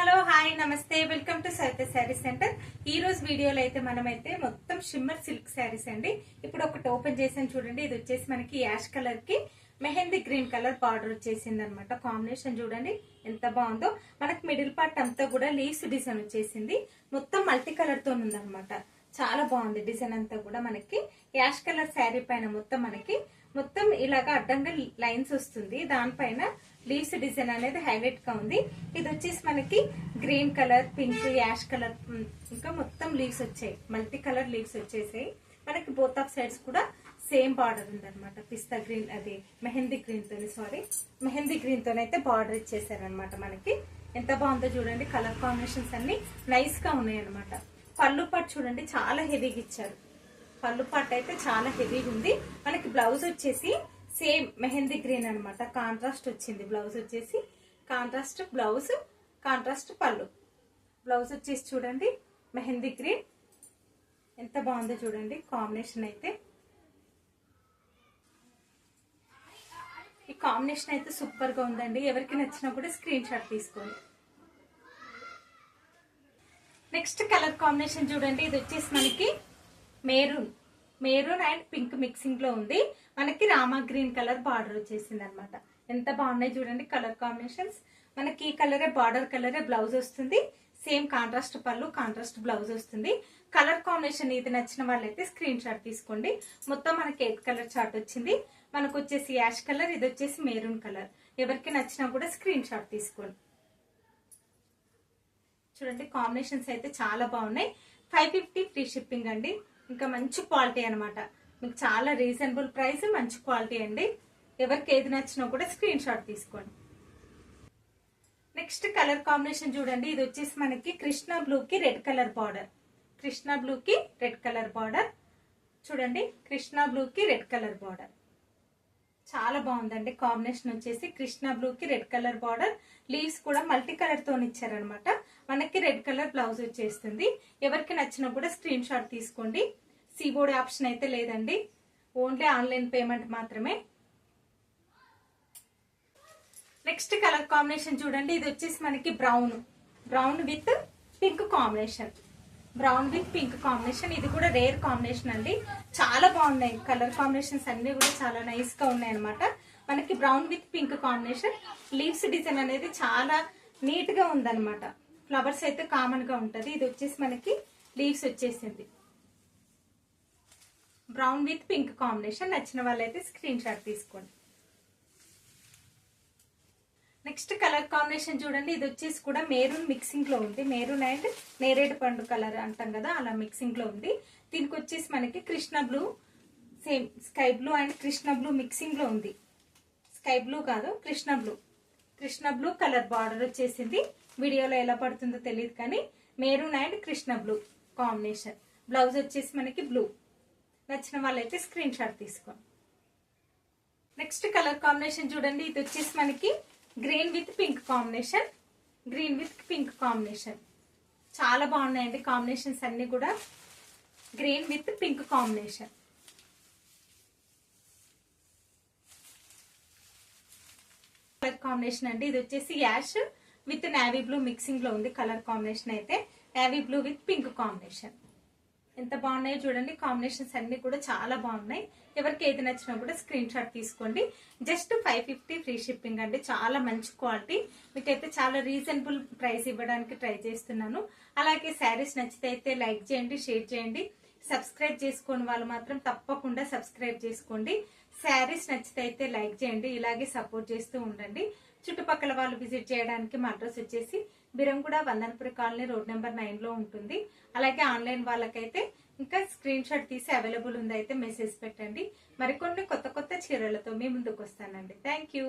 Hello hi నమస్తే welcome to Saritha sari centre. ఈ రోజు వీడియోలో అయితే మనమైతే మొత్తం షిమ్మర్ సిల్క్ శారీస్ అండి. ఇప్పుడు ఒకటి ఓపెన్ చేసాను చూడండి. ఇది వచ్చేసి మనకి యాష్ కలర్ కి మెహందీ గ్రీన్ కలర్ బార్డర్ వచ్చేసింది అనమాట. కాంబినేషన్ చూడండి ఎంత బాగుందో. మనకి మిడిల్ పార్ట్ అంతా కూడా లీవ్స్ డిజైన్ వచ్చేసింది. మొత్తం మల్టీ కలర్ తో ఉందన్నమాట. చాలా బాగుంది డిజైన్ అంతా కూడా. మనకి యాష్ కలర్ శారీ పైన మొత్తం ఇలాగా అడ్డంగా లైన్స్ వస్తుంది. దానిపైన లీవ్స్ డిజైన్ అనేది హైలైట్ గా ఉంది. ఇది వచ్చేసి మనకి green colour, pink, ash colour, ఇంకా మొత్తం లీవ్స్ వచ్చాయి. మల్టీ కలర్ లీవ్స్ వచ్చేసాయి. మనకి బోత్ ఆఫ్ సైడ్స్ కూడా సేమ్ బార్డర్ ఉంది అనమాట. పిస్తా గ్రీన్, అది మెహందీ గ్రీన్ తోనైతే బార్డర్ ఇచ్చేసారనమాట. మనకి ఎంత బాగుందో చూడండి. కలర్ కాంబినేషన్స్ అన్ని నైస్ గా ఉన్నాయి అనమాట. పళ్ళు పాటు చూడండి చాలా హెవీగా ఇచ్చారు. పళ్ళు పాటు అయితే చాలా హెవీగా ఉంది. మనకి బ్లౌజ్ వచ్చేసి సేమ్ మెహందీ గ్రీన్ అనమాట. కాంట్రాస్ట్ వచ్చింది. బ్లౌజ్ వచ్చేసి కాంట్రాస్ట్ బ్లౌజ్, కాంట్రాస్ట్ పళ్ళు. బ్లౌజ్ వచ్చేసి చూడండి మెహందీ గ్రీన్. ఎంత బాగుందో చూడండి కాంబినేషన్ అయితే. ఈ కాంబినేషన్ అయితే సూపర్ గా ఉందండి. ఎవరికి నచ్చినా కూడా స్క్రీన్ షాట్ తీసుకోండి. నెక్స్ట్ కలర్ కాంబినేషన్ చూడండి. ఇది వచ్చేసి మనకి మెరూన్ అండ్ పింక్ మిక్సింగ్ లో ఉంది. మనకి రామా గ్రీన్ కలర్ బార్డర్ వచ్చేసింది అనమాట. ఎంత బాగున్నాయి చూడండి కలర్ కాంబినేషన్స్. మనకి ఈ కలరే బార్డర్ కలరే బ్లౌజ్ వస్తుంది. సేమ్ కాంట్రాస్ట్ పళ్ళు, కాంట్రాస్ట్ బ్లౌజ్ వస్తుంది. కలర్ కాంబినేషన్ ఇది నచ్చిన వాళ్ళైతే స్క్రీన్ షాట్ తీసుకోండి. మొత్తం మనకి 8 కలర్ చార్ట్ వచ్చింది. మనకు వచ్చేసి యాష్ కలర్, ఇది వచ్చేసి మెరూన్ కలర్. ఎవరికి నచ్చినా కూడా స్క్రీన్ షాట్ తీసుకోండి. చూడండి కాంబినేషన్స్ అయితే చాలా బాగున్నాయి. 550 ఫ్రీ షిప్పింగ్ అండి. ఇంకా మంచి క్వాలిటీ అనమాట. మీకు చాలా రీజనబుల్ ప్రైస్, మంచి క్వాలిటీ అండి. ఎవరికి ఏది నచ్చినా కూడా స్క్రీన్ షాట్ తీసుకోండి. నెక్స్ట్ కలర్ కాంబినేషన్ చూడండి. ఇది వచ్చేసి మనకి కృష్ణ బ్లూ కి red colour border. Krishna blue కి రెడ్ కలర్ బార్డర్ చూడండి. కృష్ణ బ్లూ కి రెడ్ కలర్ బార్డర్ చాలా బాగుందండి. కాంబినేషన్ వచ్చేసి కృష్ణ బ్లూ కి రెడ్ కలర్ బార్డర్. లీవ్స్ కూడా మల్టీ కలర్ తో ఇచ్చారనమాట. మనకి రెడ్ కలర్ బ్లౌజ్ వచ్చేస్తుంది. ఎవరికి నచ్చినా కూడా స్క్రీన్ షాట్ తీసుకోండి. సీబోర్డ్ ఆప్షన్ అయితే లేదండి. ఓన్లీ ఆన్లైన్ పేమెంట్ మాత్రమే. నెక్స్ట్ కలర్ కాంబినేషన్ చూడండి. ఇది వచ్చేసి మనకి brown with pink combination. Brown with pink combination. ఇది కూడా రేర్ కాంబినేషన్ అండి. చాలా బాగున్నాయి కలర్ కాంబినేషన్స్ అన్ని కూడా చాలా నైస్ గా ఉన్నాయి అనమాట. మనకి brown with pink combination. Leaves design అనేది చాలా నీట్ గా ఉందన్నమాట. ఫ్లవర్స్ అయితే కామన్ గా ఉంటది. ఇది వచ్చేసి మనకి లీవ్స్ వచ్చేసింది. Brown with pink combination. నచ్చిన వాళ్ళైతే స్క్రీన్ షాట్ తీసుకోండి. నెక్స్ట్ కలర్ కాంబినేషన్ చూడండి. ఇది వచ్చేసి కూడా మెరూన్ మిక్సింగ్ లో ఉంది. మెరూన్ అండ్ నేరేడు పండు కలర్ అంటాం కదా, అలా మిక్సింగ్ లో ఉంది. దీనికి వచ్చేసి మనకి Krishna blue, same sky blue and Krishna blue mixing లో ఉంది. స్కై బ్లూ కాదు, కృష్ణ బ్లూ కలర్ బార్డర్ వచ్చేసింది. వీడియోలో ఎలా పడుతుందో తెలియదు కానీ maroon and Krishna blue combination. Blouse వచ్చేసి మనకి బ్లూ. నచ్చిన వాళ్ళైతే స్క్రీన్ షాట్ తీసుకోండి. నెక్స్ట్ కలర్ కాంబినేషన్ చూడండి. ఇది వచ్చేసి మనకి గ్రీన్ విత్ పింక్ కాంబినేషన్. చాలా బాగున్నాయండి కాంబినేషన్స్ అన్ని కూడా. Green with pink combination. Colour combination అండి. ఇది వచ్చేసి ash with navy blue mixing లో ఉంది. కలర్ కాంబినేషన్ అయితే navy blue with pink combination. ఎంత బాగున్నాయో చూడండి. కాంబినేషన్స్ అన్ని కూడా చాలా బాగున్నాయి. ఎవరికి ఏది నచ్చినా కూడా స్క్రీన్ షాట్ తీసుకోండి. జస్ట్ 550 ఫ్రీ షిప్పింగ్ అండి. చాలా మంచి క్వాలిటీ. మీకైతే చాలా రీజనబుల్ ప్రైస్ ఇవ్వడానికి ట్రై చేస్తున్నాను. అలాగే శారీస్ నచ్చితే అయితే లైక్ చేయండి, షేర్ చేయండి. సబ్స్క్రైబ్ చేసుకోని వాళ్ళు మాత్రం తప్పకుండా సబ్స్క్రైబ్ చేసుకోండి. శారీస్ నచ్చితే అయితే లైక్ చేయండి. ఇలాగే సపోర్ట్ చేస్తూ ఉండండి. చుట్టుపక్కల వాళ్ళు విజిట్ చేయడానికి మా అడ్రస్ వచ్చేసి Biranguda Vandanapuri colony, road number 9 లో ఉంటుంది. అలాగే ఆన్లైన్ వాళ్ళకైతే ఇంకా స్క్రీన్ షాట్ తీసి అవైలబుల్ ఉంది అయితే మెసేజ్ పెట్టండి. మరికొన్ని కొత్త చీరలతో మీ ముందుకు వస్తానండి. Thank you.